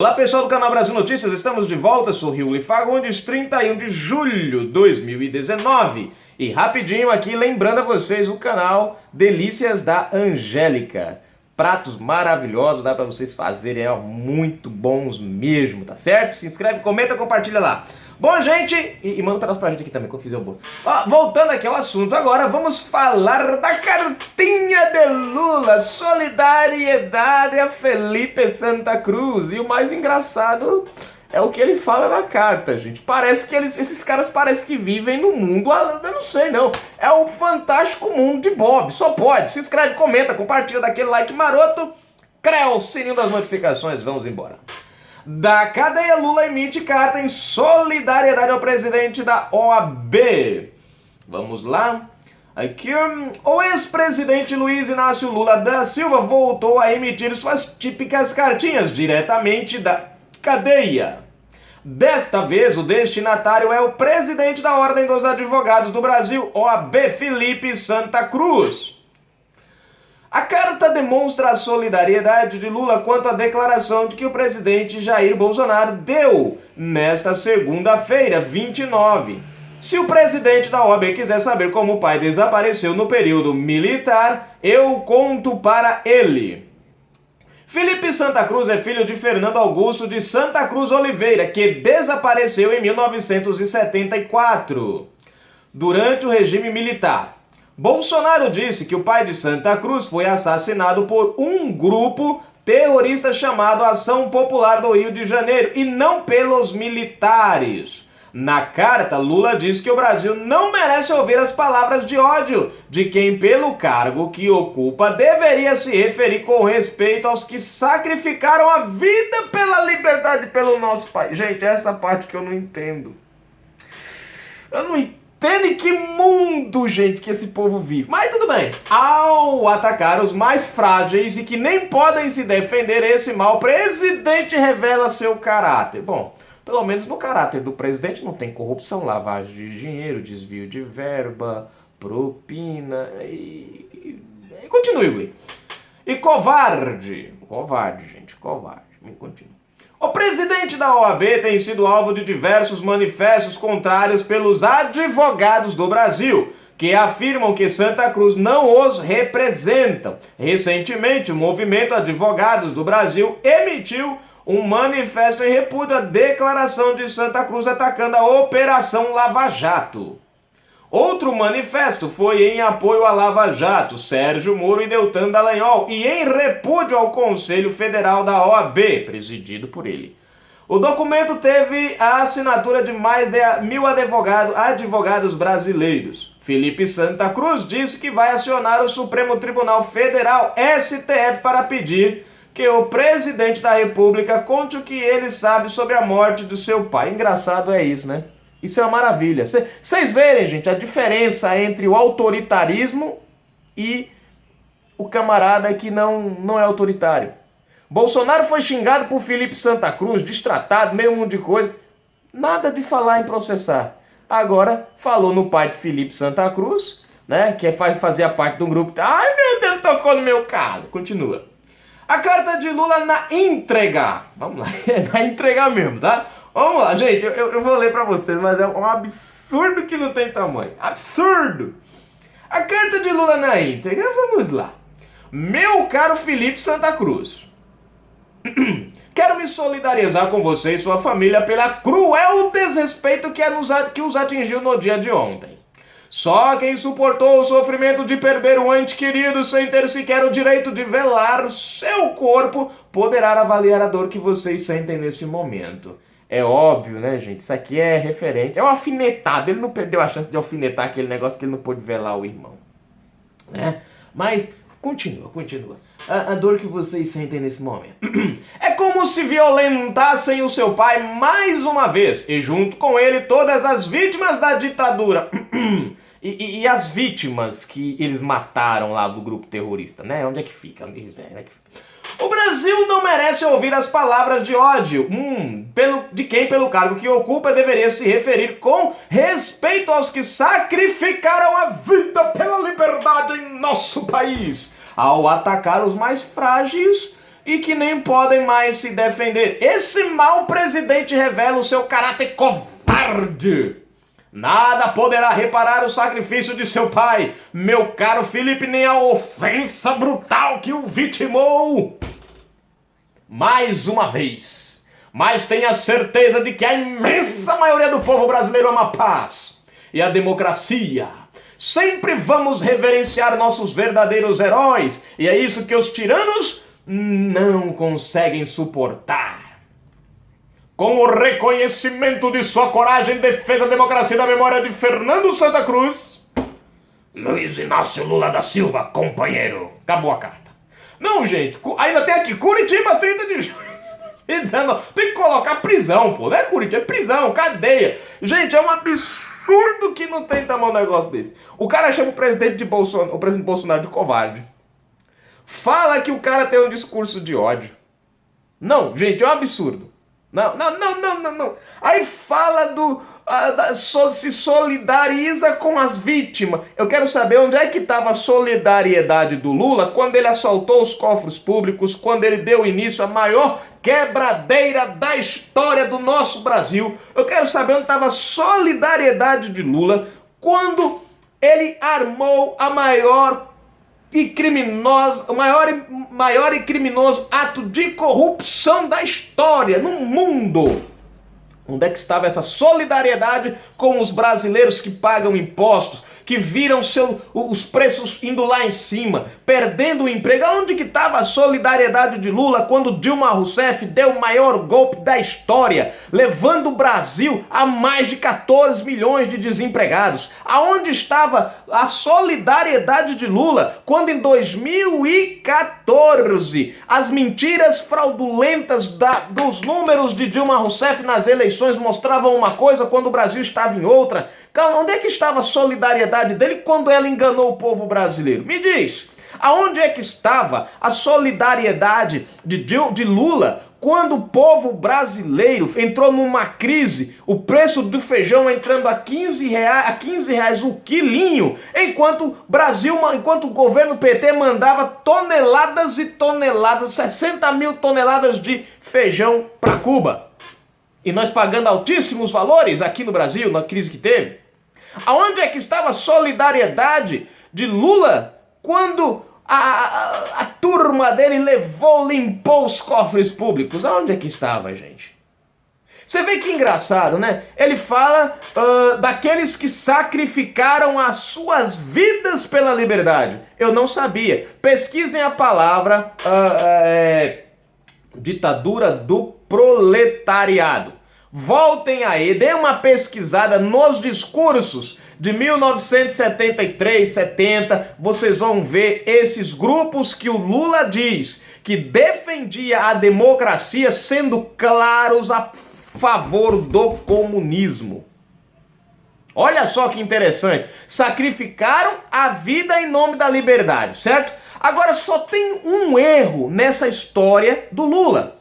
Olá pessoal do canal Brasil Notícias, estamos de volta, sou Riuli Fagundes, 31 de julho de 2019. E rapidinho aqui, lembrando a vocês o canal Delícias da Angélica. Pratos maravilhosos, dá pra vocês fazerem, muito bons mesmo, tá certo? Se inscreve, comenta, compartilha lá. Bom, gente, e manda um pedaço pra gente aqui também, quando fizer o bolo. Voltando aqui ao assunto agora, vamos falar da cartinha de Lula, solidariedade a Felipe Santa Cruz. E o mais engraçado é o que ele fala na carta, gente. Parece que esses caras parecem que vivem no mundo, eu não sei não. É o fantástico mundo de Bob, só pode. Se inscreve, comenta, compartilha, daquele like maroto. Creu, sininho das notificações, vamos embora. Da cadeia, Lula emite carta em solidariedade ao presidente da OAB. Vamos lá. Aqui, o ex-presidente Luiz Inácio Lula da Silva voltou a emitir suas típicas cartinhas diretamente da cadeia. Desta vez, o destinatário é o presidente da Ordem dos Advogados do Brasil, OAB, Felipe Santa Cruz. A carta demonstra a solidariedade de Lula quanto à declaração de que o presidente Jair Bolsonaro deu nesta segunda-feira, 29. Se o presidente da OAB quiser saber como o pai desapareceu no período militar, eu conto para ele. Felipe Santa Cruz é filho de Fernando Augusto de Santa Cruz Oliveira, que desapareceu em 1974, durante o regime militar. Bolsonaro disse que o pai de Santa Cruz foi assassinado por um grupo terrorista chamado Ação Popular do Rio de Janeiro e não pelos militares. Na carta, Lula diz que o Brasil não merece ouvir as palavras de ódio de quem, pelo cargo que ocupa, deveria se referir com respeito aos que sacrificaram a vida pela liberdade pelo nosso país. Gente, essa parte que eu não entendo. Eu não entendo em que mundo, gente, que esse povo vive. Mas tudo bem. Ao atacar os mais frágeis e que nem podem se defender, esse mal presidente revela seu caráter. Bom, pelo menos no caráter do presidente não tem corrupção, lavagem de dinheiro, desvio de verba, propina e continue. E covarde. Covarde, gente, covarde. Continua. O presidente da OAB tem sido alvo de diversos manifestos contrários pelos advogados do Brasil, que afirmam que Santa Cruz não os representam. Recentemente, o Movimento Advogados do Brasil emitiu um manifesto em repúdio à declaração de Santa Cruz atacando a Operação Lava Jato. Outro manifesto foi em apoio à Lava Jato, Sérgio Moro e Deltan Dallagnol, e em repúdio ao Conselho Federal da OAB, presidido por ele. O documento teve a assinatura de mais de 1.000 advogados brasileiros. Felipe Santa Cruz disse que vai acionar o Supremo Tribunal Federal, STF, para pedir que o presidente da República conte o que ele sabe sobre a morte do seu pai. Engraçado é isso, né? Isso é uma maravilha. Vocês verem, gente, a diferença entre o autoritarismo e o camarada que não é autoritário. Bolsonaro foi xingado por Felipe Santa Cruz, destratado, meio mundo de coisa. Nada de falar em processar. Agora, falou no pai de Felipe Santa Cruz, né, que fazia parte de um grupo. Ai, meu Deus, tocou no meu calo. Continua. A carta de Lula na entrega. Vamos lá, é na entrega mesmo, tá? Vamos lá, gente, eu vou ler pra vocês, mas é um absurdo que não tem tamanho. Absurdo! A carta de Lula na íntegra, vamos lá. Meu caro Felipe Santa Cruz, quero me solidarizar com você e sua família pela cruel desrespeito que os atingiu no dia de ontem. Só quem suportou o sofrimento de perder um ente querido sem ter sequer o direito de velar seu corpo poderá avaliar a dor que vocês sentem nesse momento. É óbvio, né, gente? Isso aqui é referente. É um alfinetado. Ele não perdeu a chance de alfinetar aquele negócio que ele não pôde velar o irmão. Né? Mas, continua. A dor que vocês sentem nesse momento. É como se violentassem o seu pai mais uma vez. E junto com ele todas as vítimas da ditadura. E as vítimas que eles mataram lá do grupo terrorista, né? Onde é que fica? O Brasil não merece ouvir as palavras de ódio de quem, pelo cargo que ocupa, deveria se referir com respeito aos que sacrificaram a vida pela liberdade em nosso país, ao atacar os mais frágeis e que nem podem mais se defender. Esse mau presidente revela o seu caráter covarde. Nada poderá reparar o sacrifício de seu pai, meu caro Felipe, nem a ofensa brutal que o vitimou. Mais uma vez, mas tenha certeza de que a imensa maioria do povo brasileiro ama a paz e a democracia. Sempre vamos reverenciar nossos verdadeiros heróis, e é isso que os tiranos não conseguem suportar. Com o reconhecimento de sua coragem em defesa da democracia e da memória de Fernando Santa Cruz, Luiz Inácio Lula da Silva, companheiro. Acabou a carta. Não, gente, ainda tem aqui, Curitiba, 30 de junho. Tem que colocar prisão, pô. Não é Curitiba, é prisão, cadeia. Gente, é um absurdo que não tem tamanho um negócio desse. O cara chama o presidente Bolsonaro de covarde. Fala que o cara tem um discurso de ódio. Não, gente, é um absurdo. Não. Aí fala se solidariza com as vítimas. Eu quero saber onde é que estava a solidariedade do Lula quando ele assaltou os cofres públicos, quando ele deu início à maior quebradeira da história do nosso Brasil. Eu quero saber onde estava a solidariedade de Lula quando ele armou a maior e criminoso, o maior e criminoso ato de corrupção da história no mundo. Onde é que estava essa solidariedade com os brasileiros que pagam impostos, que viram os preços indo lá em cima, perdendo o emprego? Onde que estava a solidariedade de Lula quando Dilma Rousseff deu o maior golpe da história, levando o Brasil a mais de 14 milhões de desempregados? Aonde estava a solidariedade de Lula quando em 2014 as mentiras fraudulentas dos números de Dilma Rousseff nas eleições mostravam uma coisa quando o Brasil estava em outra? Onde é que estava a solidariedade dele quando ela enganou o povo brasileiro? Me diz, aonde é que estava a solidariedade de Lula quando o povo brasileiro entrou numa crise, o preço do feijão entrando a 15 reais o quilinho, enquanto o governo PT mandava toneladas e toneladas, 60 mil toneladas de feijão para Cuba? E nós pagando altíssimos valores aqui no Brasil, na crise que teve? Aonde é que estava a solidariedade de Lula quando a turma dele limpou os cofres públicos? Aonde é que estava, gente? Você vê que engraçado, né? Ele fala daqueles que sacrificaram as suas vidas pela liberdade. Eu não sabia. Pesquisem a palavra ditadura do proletariado. Voltem aí, dê uma pesquisada nos discursos de 1973, 70, vocês vão ver esses grupos que o Lula diz que defendia a democracia sendo claros a favor do comunismo. Olha só que interessante, sacrificaram a vida em nome da liberdade, certo? Agora só tem um erro nessa história do Lula.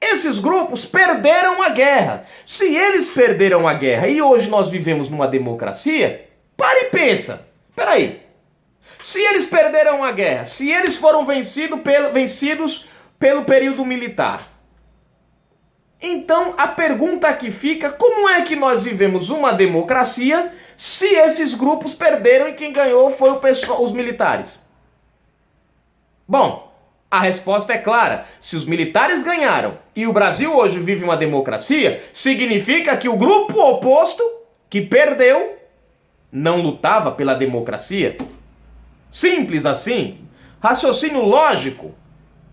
Esses grupos perderam a guerra. Se eles perderam a guerra e hoje nós vivemos numa democracia, para e pensa. Peraí. Se eles perderam a guerra, se eles foram vencidos pelo período militar, então a pergunta que fica, como é que nós vivemos uma democracia se esses grupos perderam e quem ganhou foi os militares? Bom, a resposta é clara. Se os militares ganharam e o Brasil hoje vive uma democracia, significa que o grupo oposto, que perdeu, não lutava pela democracia. Simples assim. Raciocínio lógico,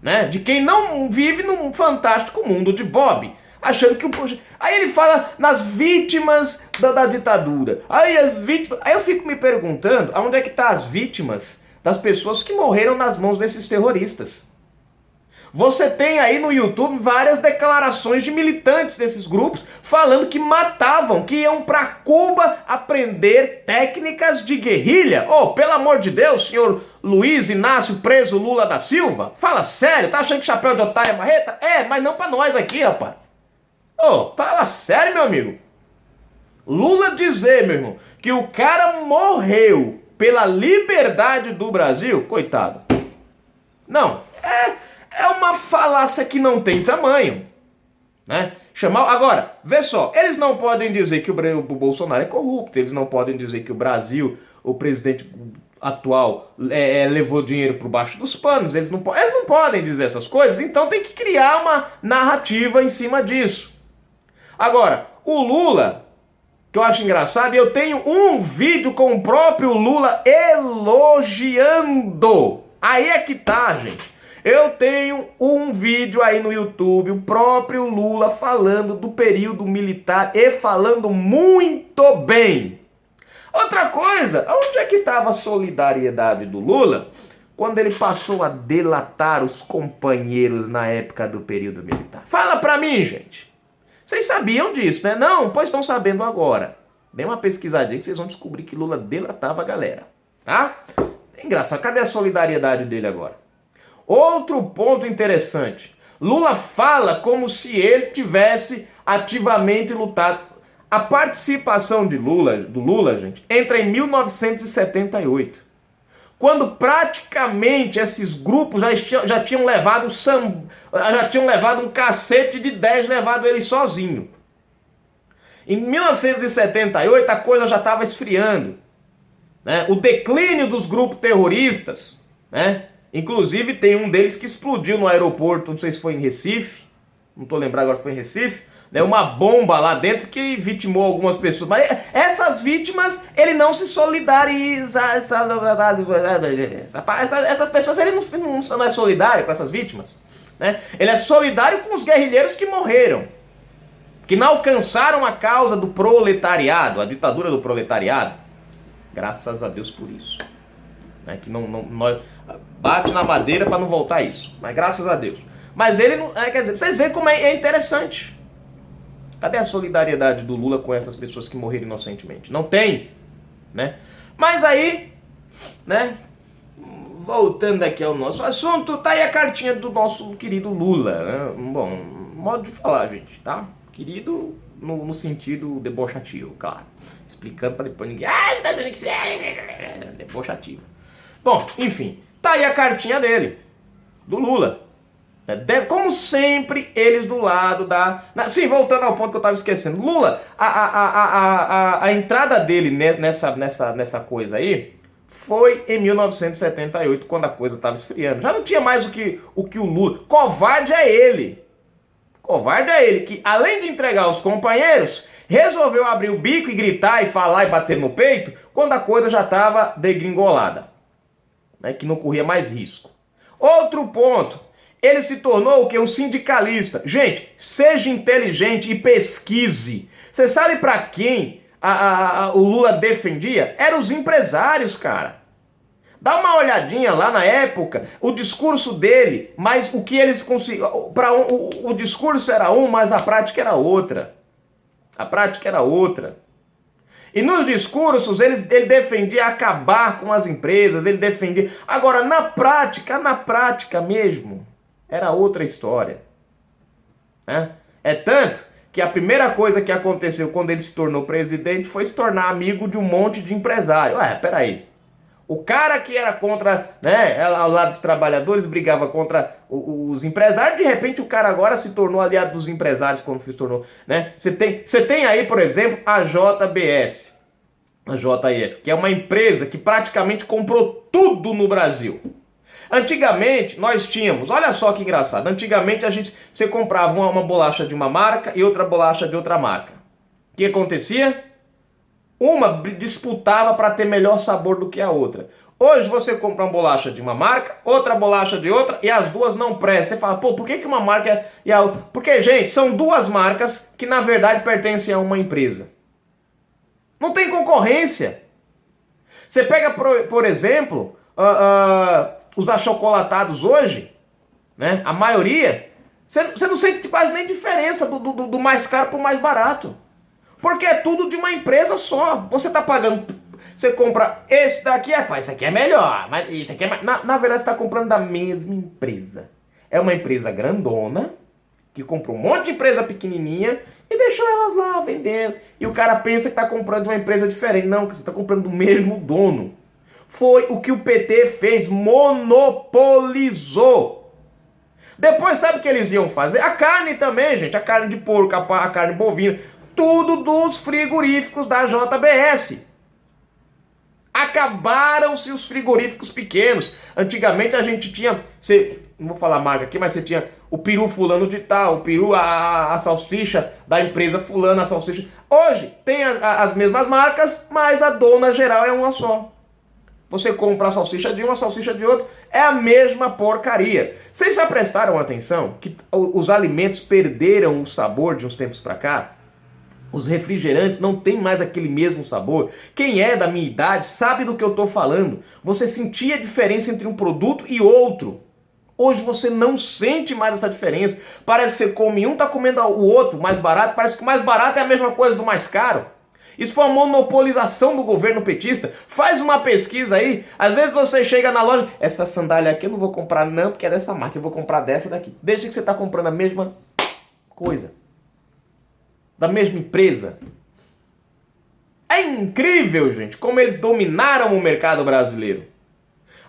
né? De quem não vive num fantástico mundo de Bob. Achando que Aí ele fala nas vítimas da ditadura. Aí eu fico me perguntando, aonde é que estão as vítimas das pessoas que morreram nas mãos desses terroristas? Você tem aí no YouTube várias declarações de militantes desses grupos falando que matavam, que iam para Cuba aprender técnicas de guerrilha. Oh, pelo amor de Deus, senhor Luiz Inácio preso Lula da Silva? Fala sério, tá achando que chapéu de otário é marreta? É, mas não para nós aqui, rapaz. Oh, fala sério, meu amigo. Lula dizer, meu irmão, que o cara morreu pela liberdade do Brasil, coitado. Não, É uma falácia que não tem tamanho, né? Agora, vê só, eles não podem dizer que o Bolsonaro é corrupto, eles não podem dizer que o Brasil, o presidente atual, levou dinheiro por baixo dos panos, eles não podem dizer essas coisas, então tem que criar uma narrativa em cima disso. Agora, o Lula, que eu acho engraçado, e eu tenho um vídeo com o próprio Lula elogiando. Aí é que tá, gente. Eu tenho um vídeo aí no YouTube, o próprio Lula falando do período militar e falando muito bem. Outra coisa, onde é que estava a solidariedade do Lula quando ele passou a delatar os companheiros na época do período militar? Fala pra mim, gente. Vocês sabiam disso, né? Não, pois estão sabendo agora. Dê uma pesquisadinha que vocês vão descobrir que Lula delatava a galera, tá? É engraçado, cadê a solidariedade dele agora? Outro ponto interessante. Lula fala como se ele tivesse ativamente lutado. A participação do Lula, gente, entra em 1978. Quando praticamente esses grupos já tinham levado um cacete de 10, levado ele sozinho. Em 1978 a coisa já estava esfriando, né? O declínio dos grupos terroristas, né? Inclusive tem um deles que explodiu no aeroporto, não sei se foi em Recife, não estou lembrado agora se foi em Recife, né? Uma bomba lá dentro que vitimou algumas pessoas. Mas essas vítimas, ele não se solidariza. Essas pessoas, ele não é solidário com essas vítimas, né? Ele é solidário com os guerrilheiros que morreram, que não alcançaram a causa do proletariado, a ditadura do proletariado. Graças a Deus por isso. Que nós bate na madeira para não voltar isso, mas graças a Deus. Mas ele não, quer dizer, vocês veem como é interessante. Cadê a solidariedade do Lula com essas pessoas que morreram inocentemente? Não tem, né? Mas aí, né? Voltando aqui ao nosso assunto, tá aí a cartinha do nosso querido Lula, né? Bom, modo de falar, gente, tá? Querido no sentido debochativo, claro. Explicando para depois ninguém. Tá dizendo que você é debochativo. Bom, enfim, tá aí a cartinha dele, do Lula. Como sempre, eles do lado da... Sim, voltando ao ponto que eu tava esquecendo. Lula, a entrada dele nessa coisa aí foi em 1978, quando a coisa tava esfriando. Já não tinha mais o que o Lula... Covarde é ele. Covarde é ele, que além de entregar os companheiros, resolveu abrir o bico e gritar e falar e bater no peito quando a coisa já tava degringolada. Né, que não corria mais risco. Outro ponto, ele se tornou o quê? Um sindicalista. Gente, seja inteligente e pesquise. Você sabe para quem o Lula defendia? Eram os empresários, cara. Dá uma olhadinha lá na época, o discurso dele, mas o que eles conseguiam... O discurso era um, mas a prática era outra. A prática era outra. E nos discursos ele defendia acabar com as empresas, ele defendia... Agora, na prática mesmo, era outra história. Né? É tanto que a primeira coisa que aconteceu quando ele se tornou presidente foi se tornar amigo de um monte de empresário. Peraí. O cara que era contra, né, ao lado dos trabalhadores, brigava contra os empresários, de repente o cara agora se tornou aliado dos empresários quando se tornou, né? Você tem aí, por exemplo, a JBS, a JF, que é uma empresa que praticamente comprou tudo no Brasil. Antigamente nós tínhamos, olha só que engraçado, antigamente você comprava uma bolacha de uma marca e outra bolacha de outra marca. O que acontecia? Uma disputava para ter melhor sabor do que a outra. Hoje você compra uma bolacha de uma marca, outra bolacha de outra, e as duas não prestam. Você fala, por que uma marca e a outra? Porque, gente, são duas marcas que na verdade pertencem a uma empresa. Não tem concorrência. Você pega, por exemplo, os achocolatados hoje, né? A maioria, você não sente quase nem diferença do mais caro para o mais barato. Porque é tudo de uma empresa só. Você está pagando, você compra esse daqui, isso aqui é melhor, mas isso aqui é... Na verdade você está comprando da mesma empresa. É uma empresa grandona, que comprou um monte de empresa pequenininha e deixou elas lá vendendo. E o cara pensa que está comprando de uma empresa diferente. Não, que você está comprando do mesmo dono. Foi o que o PT fez, monopolizou. Depois sabe o que eles iam fazer? A carne também, gente, a carne de porco, a carne bovina, tudo dos frigoríficos da JBS. Acabaram-se os frigoríficos pequenos. Antigamente a gente tinha, não vou falar marca aqui, mas você tinha o peru fulano de tal, o peru, a salsicha da empresa fulana, a salsicha. Hoje tem as mesmas marcas, mas a dona geral é uma só. Você compra a salsicha de uma, a salsicha de outra, é a mesma porcaria. Vocês já prestaram atenção que os alimentos perderam o sabor de uns tempos pra cá? Os refrigerantes não têm mais aquele mesmo sabor. Quem é da minha idade sabe do que eu estou falando. Você sentia a diferença entre um produto e outro. Hoje você não sente mais essa diferença. Parece que você come um, está comendo o outro mais barato. Parece que o mais barato é a mesma coisa do mais caro. Isso foi uma monopolização do governo petista. Faz uma pesquisa aí. Às vezes você chega na loja, essa sandália aqui eu não vou comprar não, porque é dessa marca. Eu vou comprar dessa daqui. Desde que você está comprando a mesma coisa. Da mesma empresa. É incrível, gente, como eles dominaram o mercado brasileiro.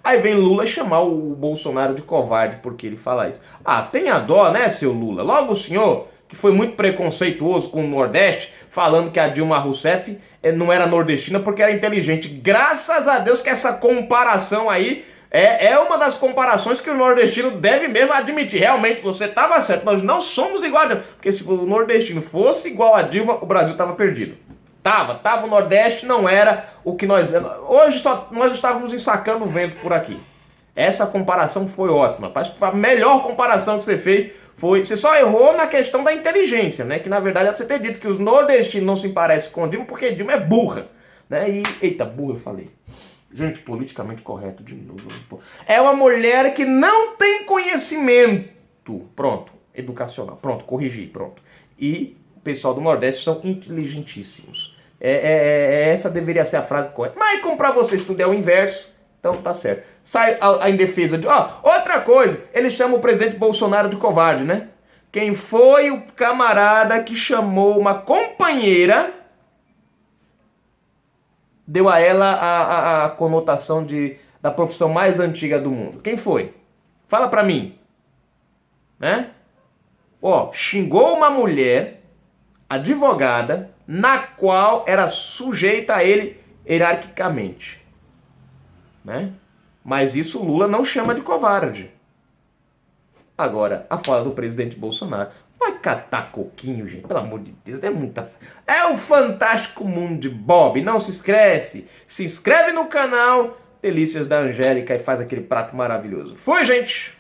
Aí vem Lula chamar o Bolsonaro de covarde porque ele fala isso. Ah, tenha dó, né, seu Lula? Logo o senhor, que foi muito preconceituoso com o Nordeste, falando que a Dilma Rousseff não era nordestina porque era inteligente. Graças a Deus que essa comparação aí é uma das comparações que o nordestino deve mesmo admitir. Realmente, você estava certo, nós não somos igual a Dilma. Porque se o nordestino fosse igual a Dilma, o Brasil estava perdido. Tava, o Nordeste não era o que nós... Hoje nós estávamos ensacando o vento por aqui. Essa comparação foi ótima. Acho que a melhor comparação que você fez foi... Você só errou na questão da inteligência, né? Que na verdade é pra você ter dito que os nordestinos não se parecem com Dilma porque Dilma é burra, né? E... Eita, burra eu falei. Gente, politicamente correto de novo. É uma mulher que não tem conhecimento. Pronto. Educacional. Pronto, corrigi. Pronto. E o pessoal do Nordeste são inteligentíssimos. Essa deveria ser a frase correta. Mas como pra vocês tudo é o inverso, então tá certo. Sai em defesa de... outra coisa. Eles chamam o presidente Bolsonaro de covarde, né? Quem foi o camarada que chamou uma companheira... deu a ela a conotação da profissão mais antiga do mundo. Quem foi? Fala pra mim. Né? Xingou uma mulher, advogada, na qual era sujeita a ele hierarquicamente. Né? Mas isso Lula não chama de covarde. Agora, a fala do presidente Bolsonaro... Vai catar coquinho, gente. Pelo amor de Deus, é muita... É o fantástico mundo de Bob. Não se esquece. Se inscreve no canal Delícias da Angélica e faz aquele prato maravilhoso. Fui, gente!